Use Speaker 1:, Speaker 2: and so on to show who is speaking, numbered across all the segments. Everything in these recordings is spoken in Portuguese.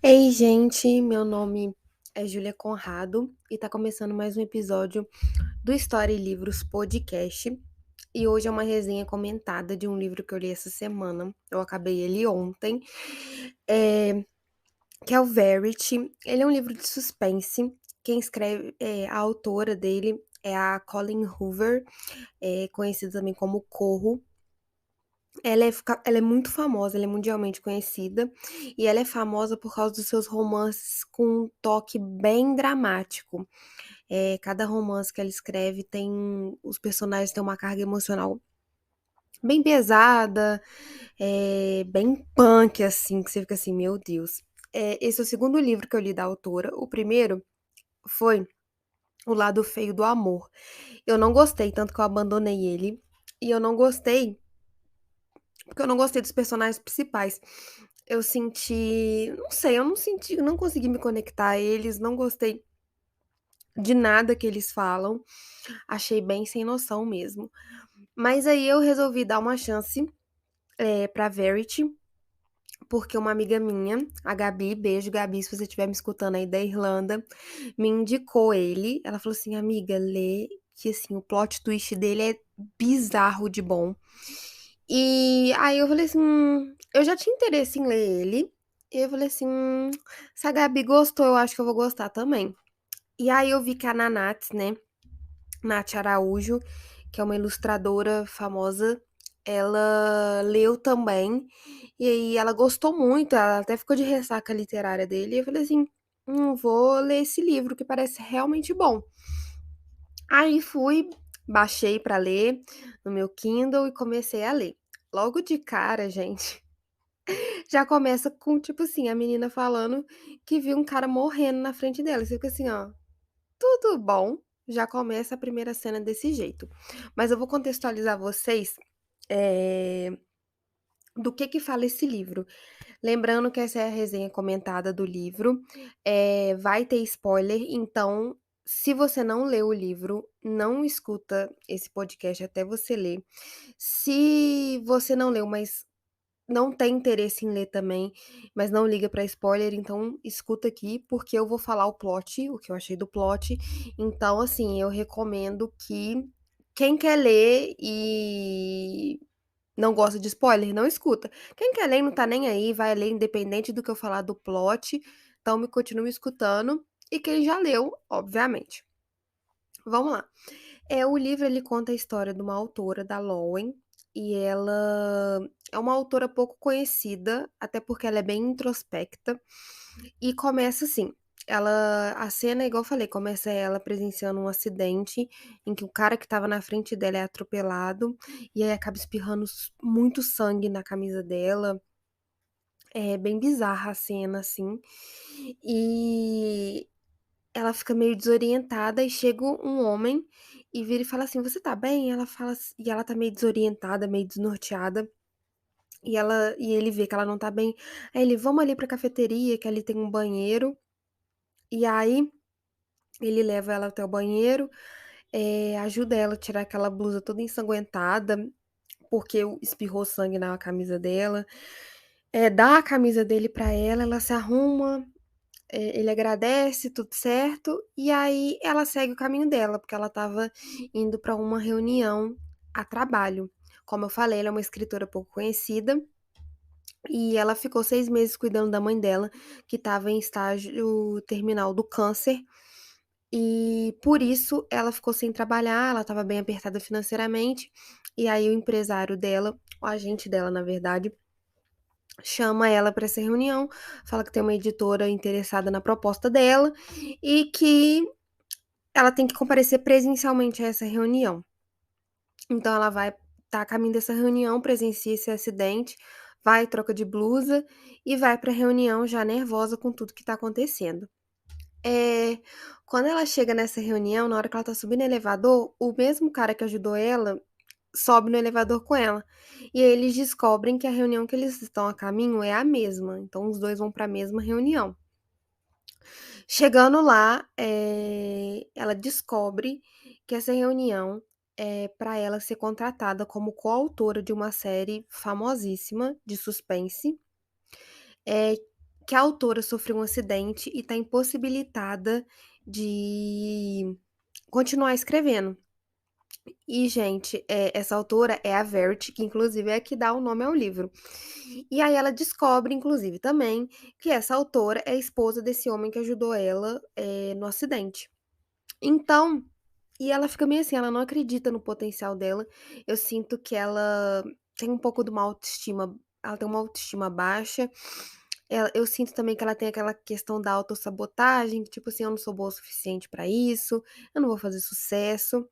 Speaker 1: Ei, gente, meu nome é Júlia Conrado e tá começando mais um episódio do História e Livros Podcast. E hoje é uma resenha comentada de um livro que eu li essa semana. Eu acabei ele ontem, é, que é o Verity. Ele é um livro de suspense. Quem escreve, a autora dele é a Colleen Hoover, conhecida também como Corro. Ela é muito famosa, ela é mundialmente conhecida, e ela é famosa por causa dos seus romances com um toque bem dramático. Cada romance que ela escreve os personagens têm uma carga emocional bem pesada, bem punk, assim, que você fica assim, meu Deus. Esse é o segundo livro que eu li da autora. O primeiro foi O Lado Feio do Amor. Eu não gostei, tanto que eu abandonei ele. E eu não gostei porque eu não gostei dos personagens principais. Eu senti, não sei, eu não senti, não consegui me conectar a eles, não gostei de nada que eles falam. Achei bem sem noção mesmo. Mas aí eu resolvi dar uma chance pra Verity, porque uma amiga minha, a Gabi, beijo Gabi, se você estiver me escutando aí da Irlanda, me indicou ele. Ela falou assim, amiga, lê, que assim, o plot twist dele é bizarro de bom. E aí eu falei assim, eu já tinha interesse em ler ele. E eu falei assim, se a Gabi gostou, eu acho que eu vou gostar também. E aí eu vi que a Nanats, né, Nath Araújo, que é uma ilustradora famosa, ela leu também. E aí ela gostou muito, ela até ficou de ressaca literária dele. E eu falei assim, vou ler esse livro que parece realmente bom. Aí fui, baixei pra ler no meu Kindle e comecei a ler. Logo de cara, gente, já começa com, tipo assim, a menina falando que viu um cara morrendo na frente dela. Você fica assim, ó, tudo bom. Já começa a primeira cena desse jeito. Mas eu vou contextualizar vocês, do que fala esse livro. Lembrando que essa é a resenha comentada do livro, vai ter spoiler, então, se você não leu o livro, não escuta esse podcast até você ler. Se você não leu, mas não tem interesse em ler também, mas não liga pra spoiler, então escuta aqui, porque eu vou falar o plot, o que eu achei do plot. Então, assim, eu recomendo que quem quer ler e não gosta de spoiler, não escuta. Quem quer ler e não tá nem aí, vai ler independente do que eu falar do plot, então me continue escutando. E quem já leu, obviamente. Vamos lá. O livro ele conta a história de uma autora da Lowen e ela é uma autora pouco conhecida, até porque ela é bem introspecta e começa assim. A cena, igual eu falei, começa ela presenciando um acidente em que o cara que estava na frente dela é atropelado e aí acaba espirrando muito sangue na camisa dela. É bem bizarra a cena, assim. E ela fica meio desorientada e chega um homem e vira e fala assim: "Você tá bem?" Ela fala e ela tá meio desorientada, meio desnorteada, e ele vê que ela não tá bem. Aí ele: "Vamos ali pra cafeteria, que ali tem um banheiro". E aí ele leva ela até o banheiro, ajuda ela a tirar aquela blusa toda ensanguentada, porque espirrou sangue na camisa dela. Dá a camisa dele pra ela, ela se arruma. Ele agradece, tudo certo, e aí ela segue o caminho dela, porque ela estava indo para uma reunião a trabalho. Como eu falei, ela é uma escritora pouco conhecida e ela ficou 6 meses cuidando da mãe dela, que estava em estágio terminal do câncer, e por isso ela ficou sem trabalhar, ela estava bem apertada financeiramente, e aí o empresário dela, o agente dela, na verdade, chama ela para essa reunião, fala que tem uma editora interessada na proposta dela e que ela tem que comparecer presencialmente a essa reunião. Então ela vai tá a caminho dessa reunião, presencia esse acidente, vai, troca de blusa e vai para a reunião já nervosa com tudo que tá acontecendo. É, quando ela chega nessa reunião, na hora que ela tá subindo o elevador, o mesmo cara que ajudou ela sobe no elevador com ela. E aí eles descobrem que a reunião que eles estão a caminho é a mesma. Então os dois vão para a mesma reunião. Chegando lá, ela descobre que essa reunião é para ela ser contratada como coautora de uma série famosíssima de suspense, que a autora sofreu um acidente e está impossibilitada de continuar escrevendo. E, gente, essa autora é a Verity, que inclusive é a que dá o nome ao livro. E aí ela descobre, inclusive, também, que essa autora é a esposa desse homem que ajudou ela no acidente. Então, e ela fica meio assim, ela não acredita no potencial dela. Eu sinto que ela tem um pouco de uma autoestima, ela tem uma autoestima baixa. Eu sinto também que ela tem aquela questão da autossabotagem, que tipo assim, eu não sou boa o suficiente pra isso, eu não vou fazer sucesso.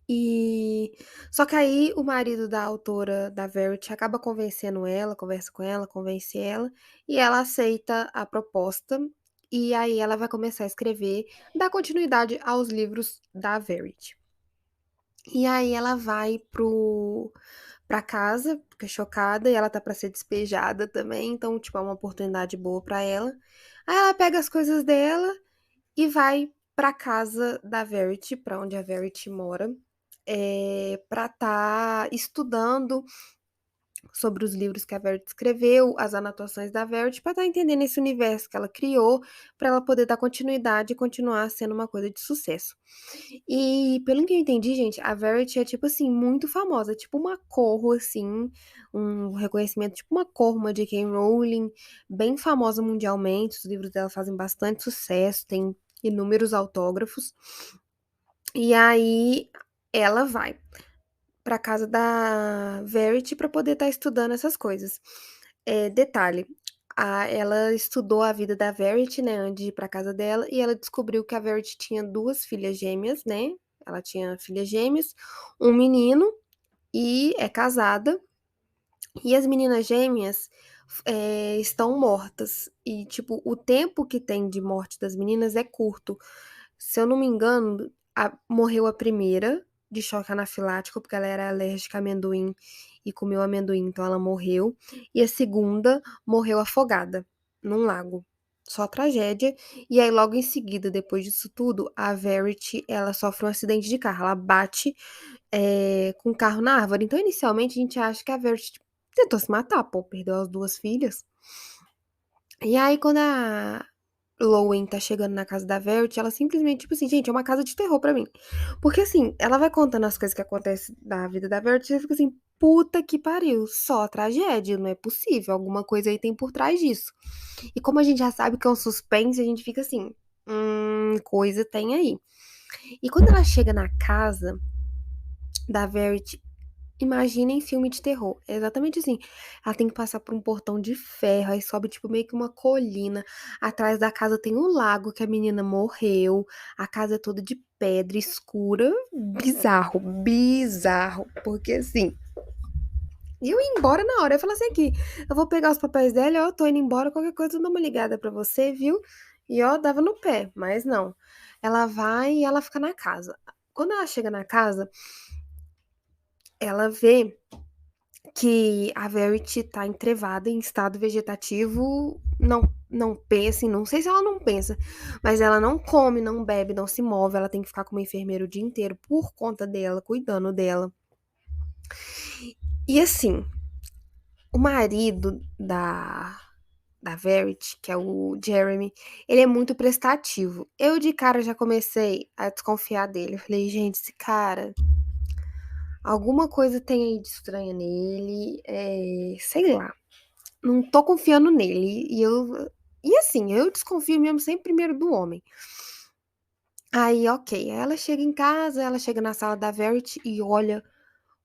Speaker 1: E só que aí o marido da autora da Verity acaba convencendo ela, conversa com ela, convence ela, e ela aceita a proposta. E aí ela vai começar a escrever, dar continuidade aos livros da Verity. E aí ela vai pra casa, fica chocada, e ela tá pra ser despejada também, então, tipo, é uma oportunidade boa pra ela. Aí ela pega as coisas dela e vai pra casa da Verity, pra onde a Verity mora, pra estar estudando sobre os livros que a Verity escreveu, as anotações da Verity, pra estar entendendo esse universo que ela criou, pra ela poder dar continuidade e continuar sendo uma coisa de sucesso. E pelo que eu entendi, gente, a Verity é, tipo assim, muito famosa, tipo uma Corro, assim, um reconhecimento, tipo uma Corro, uma J.K. Rowling, bem famosa mundialmente, os livros dela fazem bastante sucesso, tem inúmeros autógrafos. E aí ela vai pra casa da Verity pra poder estar estudando essas coisas. Detalhe, ela estudou a vida da Verity, né, antes de ir pra casa dela, e ela descobriu que a Verity tinha duas filhas gêmeas, né? Ela tinha filhas gêmeas, um menino e é casada. E as meninas gêmeas estão mortas. E, tipo, o tempo que tem de morte das meninas é curto. Se eu não me engano, morreu a primeira de choque anafilático, porque ela era alérgica a amendoim e comeu amendoim, então ela morreu. E a segunda morreu afogada num lago. Só tragédia. E aí, logo em seguida, depois disso tudo, a Verity, ela sofre um acidente de carro. Ela bate com o carro na árvore. Então, inicialmente, a gente acha que a Verity tentou se matar, pô, perdeu as duas filhas. E aí, quando a Lowen tá chegando na casa da Verity, ela simplesmente, tipo assim, gente, é uma casa de terror pra mim. Porque assim, ela vai contando as coisas que acontecem na vida da Verity e você fica assim, puta que pariu, só tragédia, não é possível, alguma coisa aí tem por trás disso. E como a gente já sabe que é um suspense, a gente fica assim, coisa tem aí. E quando ela chega na casa da Verity, imaginem filme de terror. É exatamente assim. Ela tem que passar por um portão de ferro, aí sobe tipo meio que uma colina. Atrás da casa tem um lago que a menina morreu. A casa é toda de pedra escura. Bizarro, bizarro. Porque assim. E eu ia embora na hora. Eu falei assim aqui, eu vou pegar os papéis dela, ó, tô indo embora, qualquer coisa eu dou uma ligada pra você, viu? E ó, dava no pé, mas não. Ela vai e ela fica na casa. Quando ela chega na casa, ela vê que a Verity tá entrevada em estado vegetativo, não pensa, não sei se ela não pensa, mas ela não come, não bebe, não se move, ela tem que ficar com uma enfermeira o dia inteiro por conta dela, cuidando dela. E assim, o marido da Verity, que é o Jeremy, ele é muito prestativo. Eu de cara já comecei a desconfiar dele. Eu falei, gente, esse cara, alguma coisa tem aí de estranha nele, sei lá. Não tô confiando nele. E assim, eu desconfio mesmo sempre primeiro do homem. Aí, ok. Aí ela chega em casa, ela chega na sala da Verity e olha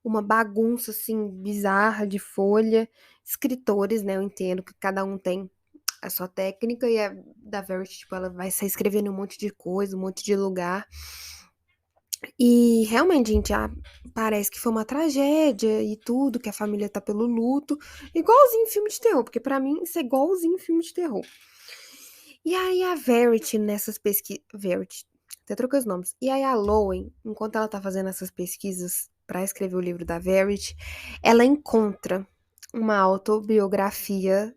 Speaker 1: uma bagunça assim bizarra de folha. Escritores, né? Eu entendo que cada um tem a sua técnica e a da Verity, tipo, ela vai sair escrevendo um monte de coisa, um monte de lugar. E realmente, gente, parece que foi uma tragédia e tudo, que a família tá pelo luto. Igualzinho em filme de terror, porque pra mim isso é igualzinho em filme de terror. E aí a Verity nessas pesquisas. Verity, até troquei os nomes. E aí a Lowen, enquanto ela tá fazendo essas pesquisas pra escrever o livro da Verity, ela encontra uma autobiografia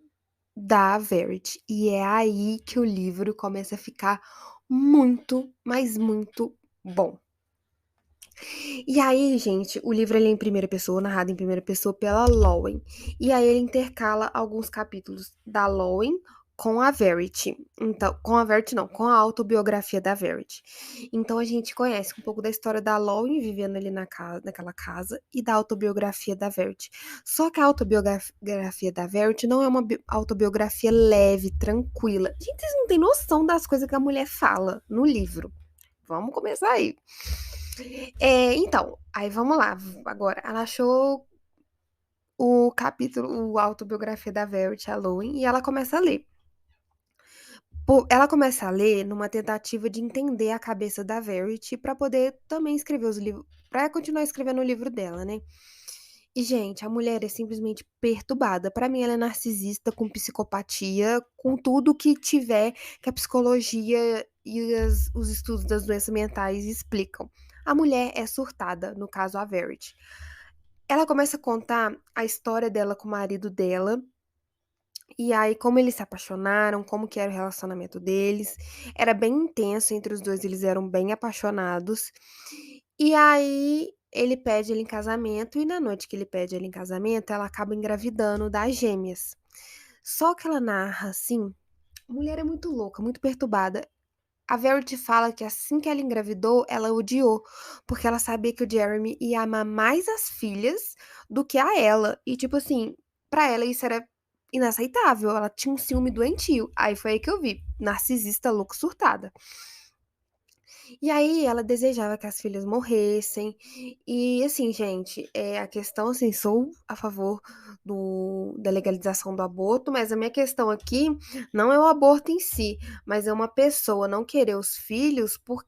Speaker 1: da Verity. E é aí que o livro começa a ficar muito, mas muito bom. E aí, gente, o livro ele é em primeira pessoa, narrado em primeira pessoa pela Lowen. E aí ele intercala alguns capítulos da Lowen com a Verity. Então, com a Verity não, com a autobiografia da Verity. Então a gente conhece um pouco da história da Lauren vivendo ali naquela casa e da autobiografia da Verity. Só que a autobiografia da Verity não é uma autobiografia leve, tranquila. Gente, vocês não têm noção das coisas que a mulher fala no livro. Vamos começar aí. Então, aí vamos lá. Agora, ela achou o capítulo, o autobiografia da Verity, a Lauren, e ela começa a ler. Ela começa a ler numa tentativa de entender a cabeça da Verity para poder também escrever os livros, para continuar escrevendo o livro dela, né? E, gente, a mulher é simplesmente perturbada. Para mim, ela é narcisista, com psicopatia, com tudo que tiver que a psicologia e os estudos das doenças mentais explicam. A mulher é surtada, no caso, a Verity. Ela começa a contar a história dela com o marido dela, e aí, como eles se apaixonaram, como que era o relacionamento deles. Era bem intenso entre os dois, eles eram bem apaixonados. E aí, ele pede ela em casamento, e na noite que ele pede ela em casamento, ela acaba engravidando das gêmeas. Só que ela narra assim, a mulher é muito louca, muito perturbada. A Verity fala que assim que ela engravidou, ela odiou, porque ela sabia que o Jeremy ia amar mais as filhas do que a ela. E, tipo assim, pra ela isso era inaceitável. Ela tinha um ciúme doentio. Aí foi aí que eu vi. Narcisista, louco, surtada. E aí ela desejava que as filhas morressem. E assim, gente, a questão, assim, sou a favor da legalização do aborto, mas a minha questão aqui não é o aborto em si, mas é uma pessoa não querer os filhos por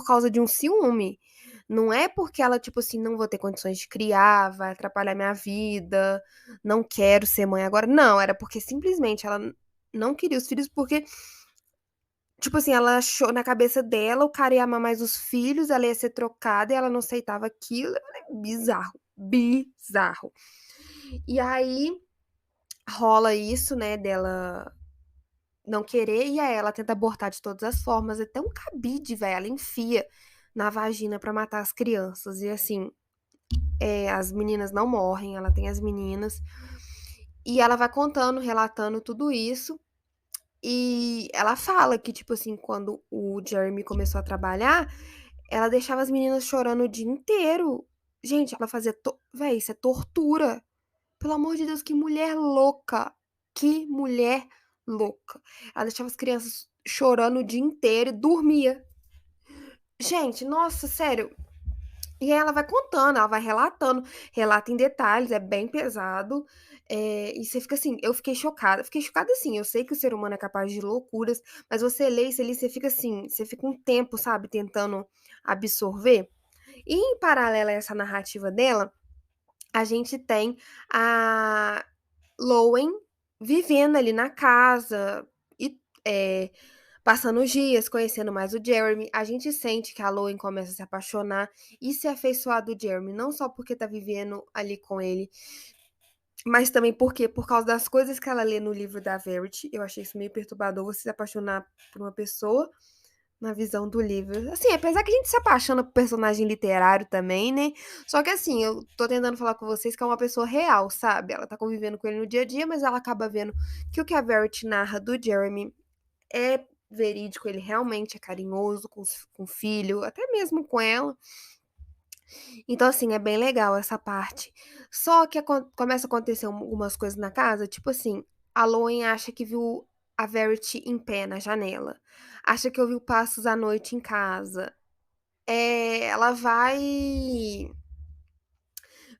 Speaker 1: causa de um ciúme. Não é porque ela, tipo assim, não vou ter condições de criar, vai atrapalhar minha vida, não quero ser mãe agora. Não, era porque simplesmente ela não queria os filhos porque tipo assim, ela achou na cabeça dela, o cara ia amar mais os filhos, ela ia ser trocada e ela não aceitava aquilo. Eu falei, bizarro, bizarro. E aí rola isso, né, dela não querer, e aí ela tenta abortar de todas as formas, até um cabide, velho, ela enfia na vagina pra matar as crianças. E assim, as meninas não morrem, ela tem as meninas. E ela vai contando, relatando tudo isso. E ela fala que, tipo assim, quando o Jeremy começou a trabalhar, ela deixava as meninas chorando o dia inteiro. Gente, ela fazia. Véi, isso é tortura. Pelo amor de Deus, que mulher louca. Que mulher louca. Ela deixava as crianças chorando o dia inteiro e dormia. Gente, nossa, sério. E aí ela vai contando, ela vai relatando, relata em detalhes, é bem pesado. E você fica assim, eu fiquei chocada. Fiquei chocada assim, eu sei que o ser humano é capaz de loucuras, mas você lê isso ali, você fica assim, você fica um tempo, sabe, tentando absorver. E em paralelo a essa narrativa dela, a gente tem a Lowen vivendo ali na casa e passando os dias, conhecendo mais o Jeremy. A gente sente que a Lowen começa a se apaixonar e se afeiçoar do Jeremy, não só porque tá vivendo ali com ele, mas também porque, por causa das coisas que ela lê no livro da Verity. Eu achei isso meio perturbador, você se apaixonar por uma pessoa na visão do livro. Assim, apesar que a gente se apaixona por personagem literário também, né? Só que assim, eu tô tentando falar com vocês que é uma pessoa real, sabe? Ela tá convivendo com ele no dia a dia, mas ela acaba vendo que o que a Verity narra do Jeremy é verídico, ele realmente é carinhoso com o filho, até mesmo com ela. Então, assim, é bem legal essa parte. Só que começa a acontecer algumas coisas na casa, tipo assim, a Loen acha que viu a Verity em pé na janela. Acha que ouviu passos à noite em casa. Ela vai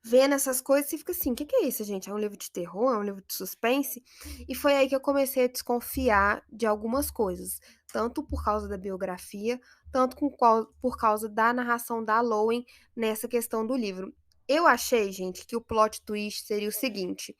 Speaker 1: vendo essas coisas e fica assim: o que é isso, gente? É um livro de terror? É um livro de suspense? E foi aí que eu comecei a desconfiar de algumas coisas, tanto por causa da biografia, tanto por causa da narração da Lowen nessa questão do livro. Eu achei, gente, que o plot twist seria o seguinte: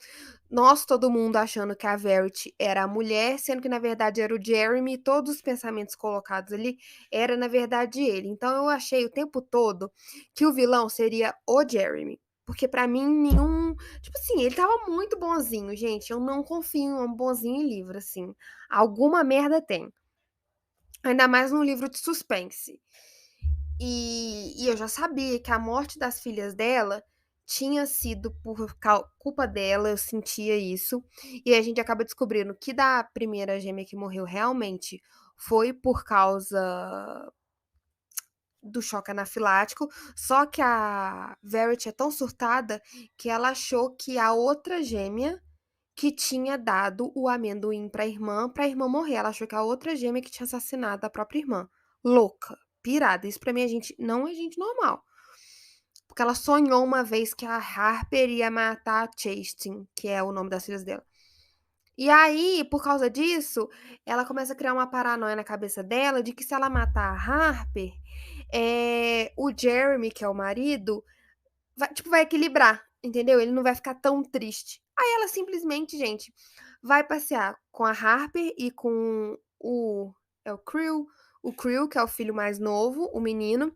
Speaker 1: nós, todo mundo achando que a Verity era a mulher, sendo que na verdade era o Jeremy, e todos os pensamentos colocados ali era na verdade ele. Então eu achei o tempo todo que o vilão seria o Jeremy. Porque pra mim nenhum, tipo assim, ele tava muito bonzinho, gente. Eu não confio em um bonzinho em livro assim. Alguma merda tem. Ainda mais num livro de suspense. E eu já sabia que a morte das filhas dela tinha sido por culpa dela, eu sentia isso. E a gente acaba descobrindo que da primeira gêmea que morreu realmente foi por causa do choque anafilático, só que a Verity é tão surtada que ela achou que a outra gêmea que tinha dado o amendoim pra irmã morrer. Ela achou que a outra gêmea que tinha assassinado a própria irmã. Louca, pirada. Isso pra mim não é gente normal. Porque ela sonhou uma vez que a Harper ia matar a Chastain, que é o nome das filhas dela. E aí, por causa disso, ela começa a criar uma paranoia na cabeça dela de que se ela matar a Harper, o Jeremy, que é o marido, vai equilibrar, entendeu? Ele não vai ficar tão triste. Aí ela simplesmente, gente, vai passear com a Harper e com o Crew, que é o filho mais novo, o menino,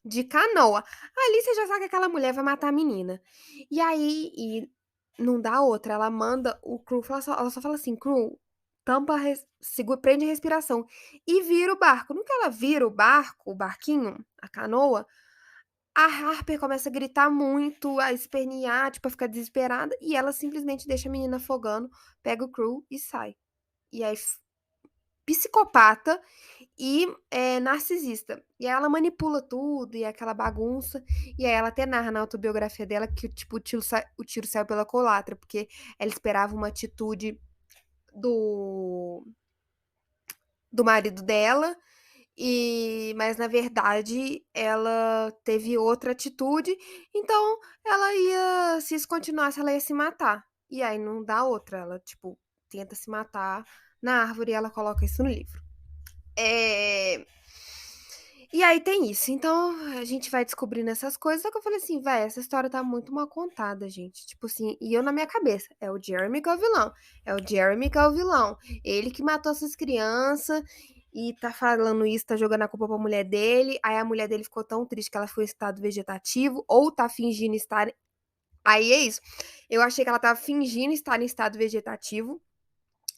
Speaker 1: de canoa. Ali você já sabe que aquela mulher vai matar a menina. E aí, não dá outra. Ela manda o Crew, ela só fala assim, Crew, tampa, segura, prende a respiração. E vira o barco. No que ela vira o barco, o barquinho, a canoa, a Harper começa a gritar muito, a espernear, tipo, a ficar desesperada. E ela simplesmente deixa a menina afogando, pega o Crew e sai. E aí, psicopata e narcisista. E aí ela manipula tudo, e é aquela bagunça. E aí ela até narra na autobiografia dela que, tipo, o tiro saiu pela culatra, porque ela esperava uma atitude do, do marido dela, mas na verdade ela teve outra atitude, então ela ia, se isso continuasse, ela ia se matar. E aí não dá outra, ela, tipo, tenta se matar na árvore e ela coloca isso no livro. É... E aí tem isso. Então a gente vai descobrindo essas coisas. Só que eu falei assim, véi, essa história tá muito mal contada, gente. Tipo assim, e eu na minha cabeça, é o Jeremy que é o vilão. É o Jeremy que é o vilão. Ele que matou essas crianças e tá falando isso, tá jogando a culpa pra mulher dele. Aí a mulher dele ficou tão triste que ela foi em estado vegetativo, ou tá fingindo estar. Aí é isso. Eu achei que ela tava fingindo estar em estado vegetativo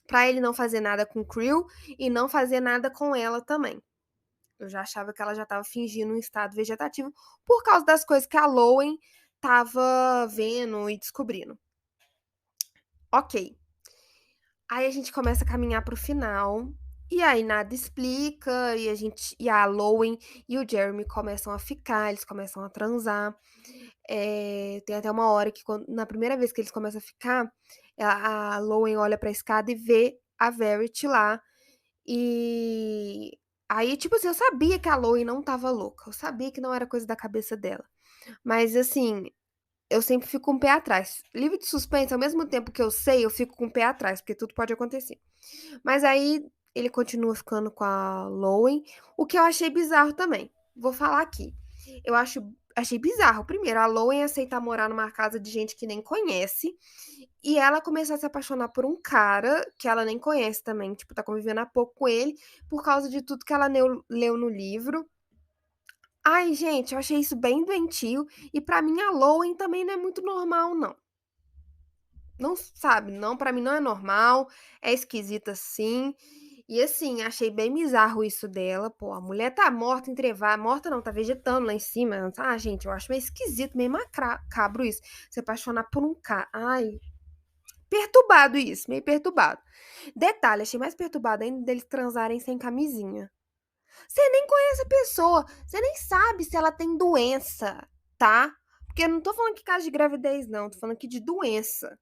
Speaker 1: pra ele não fazer nada com o Creel e não fazer nada com ela também. Eu já achava que ela já estava fingindo um estado vegetativo por causa das coisas que a Lowen estava vendo e descobrindo. Ok. Aí a gente começa a caminhar pro final. E aí nada explica. E a Lowen e o Jeremy começam a ficar, eles começam a transar. Tem até uma hora que, na primeira vez que eles começam a ficar, a Lowen olha pra escada e vê a Verity lá. E aí, tipo assim, eu sabia que a Lois não estava louca. Eu sabia que não era coisa da cabeça dela. Mas assim, eu sempre fico com o pé atrás. Livro de suspense, ao mesmo tempo que eu sei, eu fico com o pé atrás, porque tudo pode acontecer. Mas aí ele continua ficando com a Lowen, o que eu achei bizarro também. Vou falar aqui. Achei bizarro. Primeiro, a Lowen aceitar morar numa casa de gente que nem conhece. E ela começar a se apaixonar por um cara que ela nem conhece também, tipo, tá convivendo há pouco com ele, por causa de tudo que ela leu no livro. Ai, gente, eu achei isso bem doentio. E pra mim, a Lowen também não é muito normal, não. Não, sabe, não, pra mim não é normal, é esquisita sim. E assim, achei bem bizarro isso dela. Pô, a mulher tá morta, entrevada. Morta não, tá vegetando lá em cima. Ah, gente, eu acho meio esquisito, meio macabro isso. Se apaixonar por um cara. Ai, perturbado isso, meio perturbado. Detalhe, achei mais perturbado ainda deles transarem sem camisinha. Você nem conhece a pessoa, você nem sabe se ela tem doença, tá? Porque eu não tô falando que caso de gravidez, não, tô falando aqui de doença.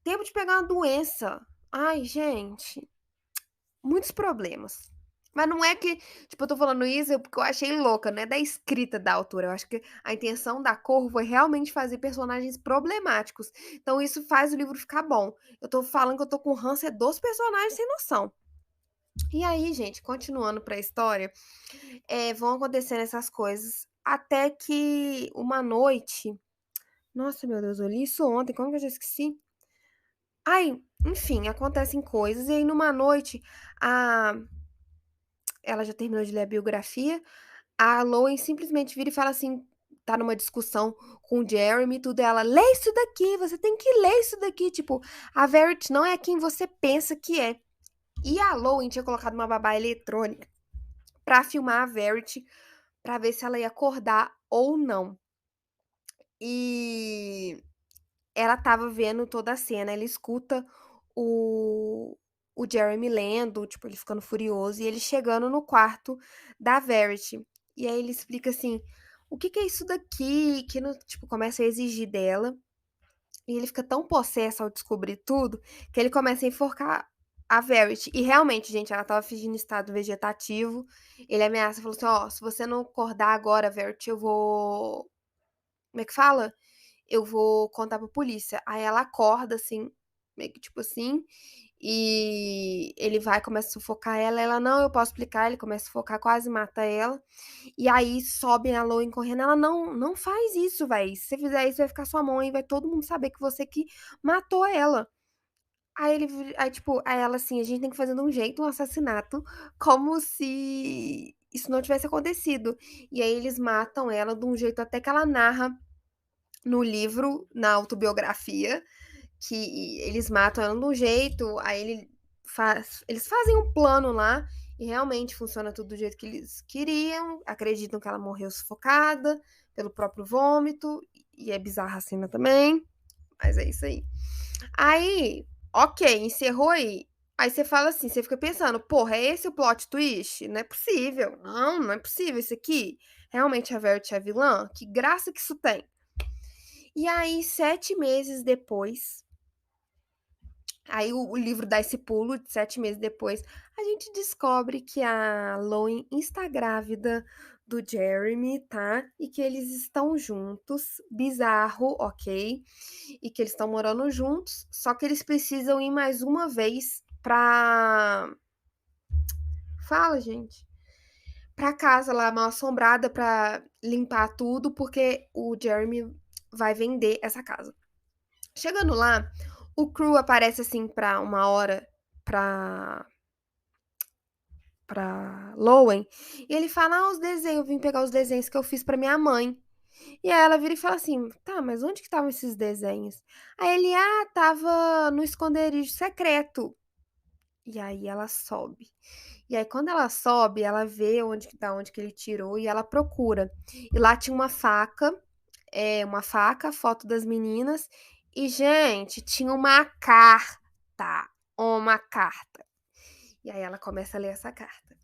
Speaker 1: Tempo de pegar uma doença. Ai, gente, muitos problemas. Mas não é que, tipo, eu tô falando isso porque eu achei louca, né? Da escrita da autora. Eu acho que a intenção da cor foi realmente fazer personagens problemáticos. Então isso faz o livro ficar bom. Eu tô falando que eu tô com ranço é dos personagens sem noção. E aí, gente, continuando pra história, vão acontecendo essas coisas até que uma noite. Nossa, meu Deus, eu li isso ontem, como que eu já esqueci? Ai, enfim, acontecem coisas. E aí, numa noite, a ela já terminou de ler a biografia, a Lowen simplesmente vira e fala assim, tá numa discussão com o Jeremy e tudo, ela, lê isso daqui, você tem que ler isso daqui, tipo, a Verity não é quem você pensa que é. E a Lowen tinha colocado uma babá eletrônica pra filmar a Verity, pra ver se ela ia acordar ou não. e ela estava vendo toda a cena, ela escuta o o Jeremy lendo, tipo, ele ficando furioso e ele chegando no quarto da Verity. E aí ele explica assim: "O que que é isso daqui?", que não tipo, começa a exigir dela, e ele fica tão possesso ao descobrir tudo, que ele começa a enforcar a Verity. E realmente, gente, ela estava fingindo estado vegetativo, ele ameaça, falou assim: "Ó, se você não acordar agora, Verity, eu vou", como é que fala? "Eu vou contar pra polícia". Aí ela acorda, assim, meio que tipo assim, e ele vai, começa a sufocar ela, ela: "Não, eu posso explicar", ele começa a sufocar, quase mata ela, e aí sobe a Loen correndo, ela: "Não, não faz isso, véi, se você fizer isso vai ficar sua mão e vai todo mundo saber que você que matou ela". Aí ele vi aí tipo, aí ela assim: "A gente tem que fazer de um jeito um assassinato, como se isso não tivesse acontecido". E aí eles matam ela de um jeito até que ela narra no livro, na autobiografia, que eles matam ela de um jeito, aí eles fazem um plano lá e realmente funciona tudo do jeito que eles queriam, acreditam que ela morreu sufocada pelo próprio vômito, e é bizarra a cena também, mas é isso aí. Aí, ok, encerrou aí. Aí você fala assim, você fica pensando, porra, é esse o plot twist? Não é possível. Não, não é possível isso aqui. Realmente a Verity é a vilã? Que graça que isso tem. E aí, 7 meses depois, aí o livro dá esse pulo de 7 meses depois, a gente descobre que a Loen está grávida do Jeremy, tá? E que eles estão juntos. Bizarro, ok? E que eles estão morando juntos, só que eles precisam ir mais uma vez pra. Fala, gente. Pra casa lá mal assombrada pra limpar tudo, porque o Jeremy vai vender essa casa. Chegando lá, o Crew aparece assim pra uma hora pra, pra Lowen e ele fala: "Ah, os desenhos, eu vim pegar os desenhos que eu fiz pra minha mãe". E aí ela vira e fala assim: "Tá, mas onde que estavam esses desenhos?". Aí ele: "Ah, tava no esconderijo secreto". E aí ela sobe. E aí quando ela sobe, ela vê onde que ele tirou e ela procura. E lá tinha uma faca, foto das meninas e, gente, tinha uma carta. E aí ela começa a ler essa carta.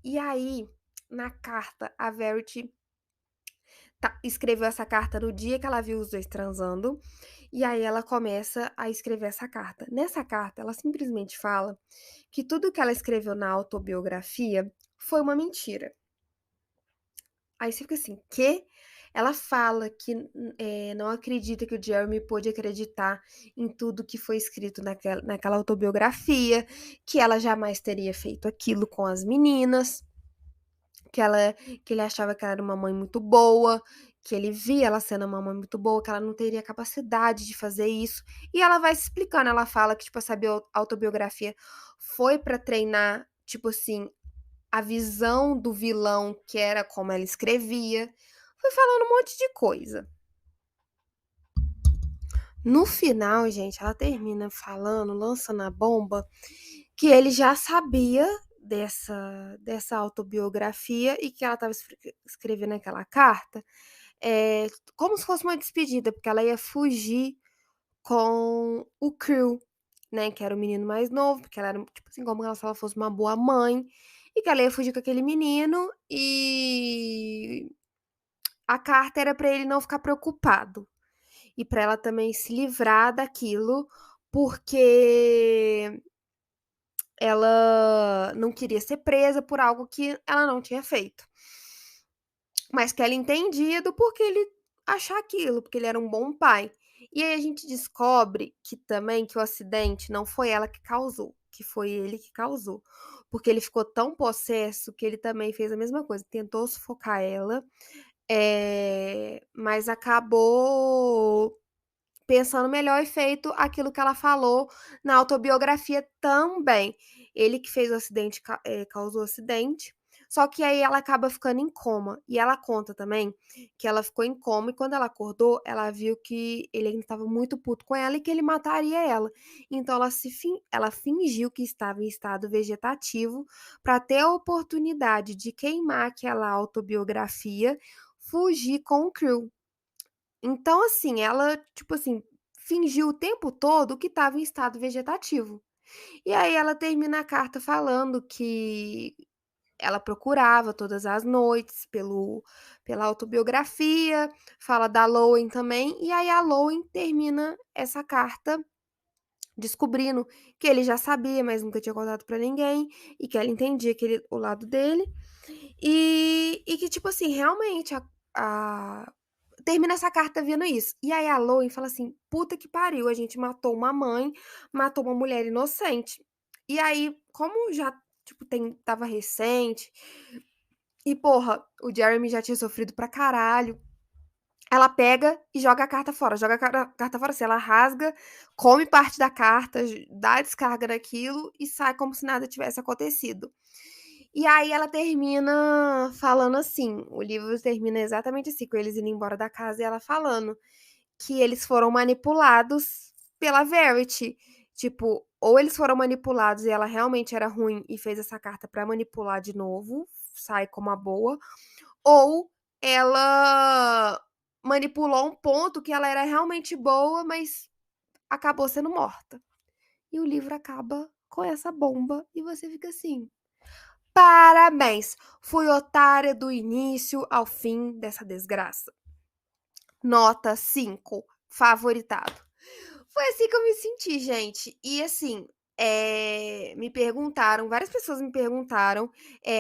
Speaker 1: E aí, na carta, a Verity escreveu essa carta no dia que ela viu os dois transando. E aí ela começa a escrever essa carta. Nessa carta, ela simplesmente fala que tudo que ela escreveu na autobiografia foi uma mentira. Aí você fica assim, quê? Ela fala que não acredita que o Jeremy pôde acreditar em tudo que foi escrito naquela autobiografia, que ela jamais teria feito aquilo com as meninas, que, ela, que ele achava que ela era uma mãe muito boa, que ele via ela sendo uma mãe muito boa, que ela não teria capacidade de fazer isso. E ela vai se explicando, ela fala que, tipo, essa autobiografia foi pra treinar, tipo assim, a visão do vilão, que era como ela escrevia. Foi falando um monte de coisa. No final, gente, ela termina falando, lançando a bomba, que ele já sabia dessa autobiografia e que ela estava escrevendo aquela carta é, como se fosse uma despedida, porque ela ia fugir com o Crew, né? Que era o menino mais novo, porque ela era, tipo assim, como se ela fosse uma boa mãe, e que ela ia fugir com aquele menino, e a carta era para ele não ficar preocupado. E para ela também se livrar daquilo, porque ela não queria ser presa por algo que ela não tinha feito. Mas que ela entendia do porquê ele achar aquilo, porque ele era um bom pai. E aí a gente descobre que também que o acidente não foi ela que causou, que foi ele que causou. Porque ele ficou tão possesso que ele também fez a mesma coisa, tentou sufocar ela, mas acabou pensando melhor e feito aquilo que ela falou na autobiografia também. Ele que fez o acidente, causou o acidente, só que aí ela acaba ficando em coma. E ela conta também que ela ficou em coma e quando ela acordou, ela viu que ele ainda estava muito puto com ela e que ele mataria ela. Então ela fingiu que estava em estado vegetativo para ter a oportunidade de queimar aquela autobiografia, fugir com o Crew. Então, assim, ela, tipo assim, fingiu o tempo todo que estava em estado vegetativo. E aí ela termina a carta falando que ela procurava todas as noites pela autobiografia, fala da Lowen também, e aí a Lowen termina essa carta descobrindo que ele já sabia, mas nunca tinha contado pra ninguém, e que ela entendia o lado dele, e que, tipo assim, realmente termina essa carta vendo isso. E aí a Lowen fala assim: puta que pariu, a gente matou uma mãe, matou uma mulher inocente. E aí, como já, tipo, tava recente, e porra, o Jeremy já tinha sofrido pra caralho. Ela pega e joga a carta fora. Joga a carta fora assim, ela rasga, come parte da carta, dá a descarga naquilo e sai como se nada tivesse acontecido. E aí ela termina falando assim, o livro termina exatamente assim, com eles indo embora da casa e ela falando que eles foram manipulados pela Verity. Tipo, ou eles foram manipulados e ela realmente era ruim e fez essa carta pra manipular de novo, sai como a boa, ou ela manipulou um ponto que ela era realmente boa, mas acabou sendo morta. E o livro acaba com essa bomba e você fica assim: parabéns, fui otária do início ao fim dessa desgraça. Nota 5, favoritado. Foi assim que eu me senti, gente. E assim, me perguntaram, várias pessoas me perguntaram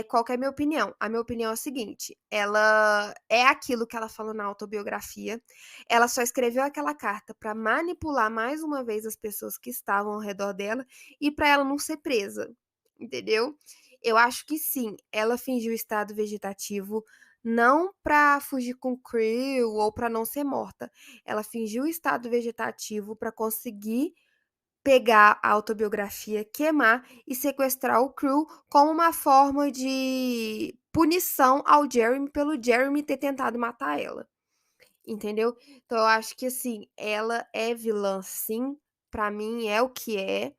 Speaker 1: qual que é a minha opinião. A minha opinião é a seguinte: ela é aquilo que ela falou na autobiografia. Ela só escreveu aquela carta para manipular mais uma vez as pessoas que estavam ao redor dela e para ela não ser presa, entendeu? Eu acho que sim, ela fingiu estado vegetativo não para fugir com o Creel ou para não ser morta. Ela fingiu estado vegetativo para conseguir pegar a autobiografia, queimar e sequestrar o Crew como uma forma de punição ao Jeremy pelo Jeremy ter tentado matar ela. Entendeu? Então eu acho que assim, ela é vilã sim, pra mim é o que é.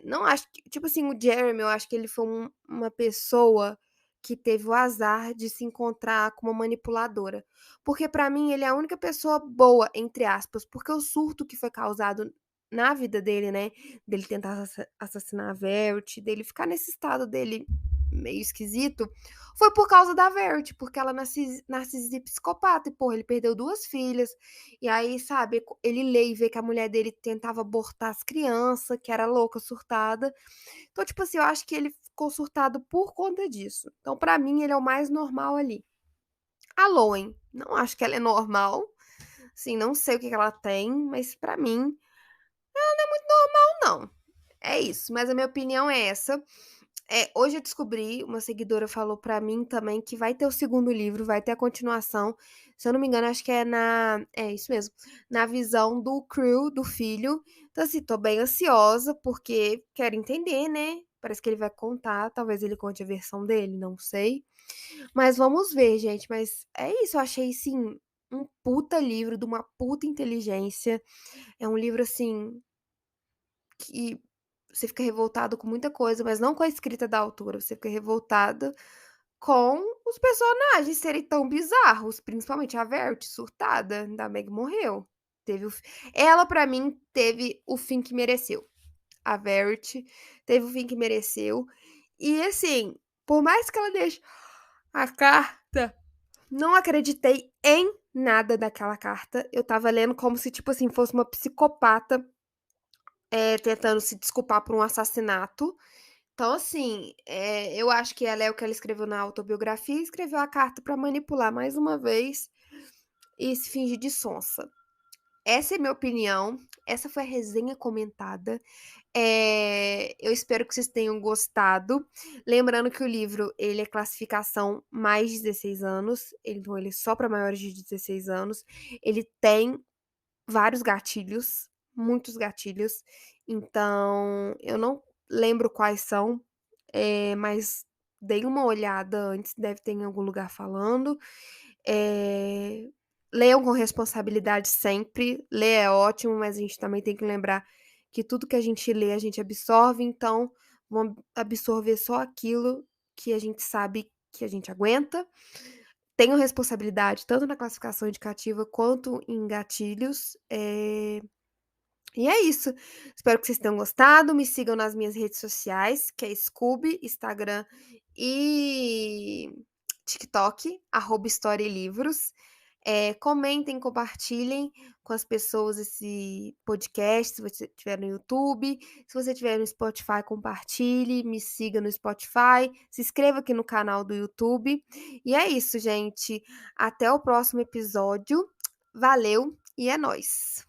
Speaker 1: Não acho que, tipo assim, o Jeremy, eu acho que ele foi uma pessoa que teve o azar de se encontrar com uma manipuladora. Porque pra mim ele é a única pessoa boa, entre aspas, porque o surto que foi causado na vida dele, né, dele tentar assassinar a Verity, dele ficar nesse estado dele meio esquisito, foi por causa da Verity, porque ela narcisista e psicopata, e porra, ele perdeu 2 filhas, e aí, sabe, ele lê e vê que a mulher dele tentava abortar as crianças, que era louca, surtada. Então, tipo assim, eu acho que ele ficou surtado por conta disso. Então, pra mim, ele é o mais normal ali. A Loen, não acho que ela é normal. Assim, não sei o que que ela tem, mas pra mim, não. É isso, mas a minha opinião é essa. Hoje eu descobri, uma seguidora falou pra mim também que vai ter o segundo livro, vai ter a continuação. Se eu não me engano, acho que é isso mesmo, na visão do Crew, do filho. Então, assim, tô bem ansiosa, porque quero entender, né? Parece que ele vai contar, talvez ele conte a versão dele, não sei. Mas vamos ver, gente. Mas é isso, eu achei, assim, um puta livro, de uma puta inteligência. É um livro, assim, que você fica revoltado com muita coisa, mas não com a escrita da autora, você fica revoltada com os personagens serem tão bizarros, principalmente a Verity surtada, ainda bem que morreu. Teve o fi ela pra mim teve o fim que mereceu. A Verity teve o fim que mereceu. E assim, por mais que ela deixe a carta, não acreditei em nada daquela carta. Eu estava lendo como se, tipo assim, fosse uma psicopata tentando se desculpar por um assassinato. Então, assim, eu acho que ela é o que ela escreveu na autobiografia e escreveu a carta para manipular mais uma vez e se fingir de sonsa. Essa é a minha opinião. Essa foi a resenha comentada. Eu espero que vocês tenham gostado. Lembrando que o livro ele é classificação mais de 16 anos, então ele é só para maiores de 16 anos. Ele tem vários gatilhos, muitos gatilhos. Então, eu não lembro quais são, mas dei uma olhada antes, deve ter em algum lugar falando. Leiam com responsabilidade sempre. Ler é ótimo, mas a gente também tem que lembrar que tudo que a gente lê, a gente absorve, então vamos absorver só aquilo que a gente sabe que a gente aguenta. tenho responsabilidade tanto na classificação indicativa quanto em gatilhos. E é isso. Espero que vocês tenham gostado. Me sigam nas minhas redes sociais, que é Scooby, Instagram e TikTok, História e Livros. Comentem, compartilhem com as pessoas esse podcast, se você estiver no YouTube. Se você estiver no Spotify, compartilhe, me siga no Spotify, se inscreva aqui no canal do YouTube. E é isso, gente. Até o próximo episódio. Valeu e é nóis!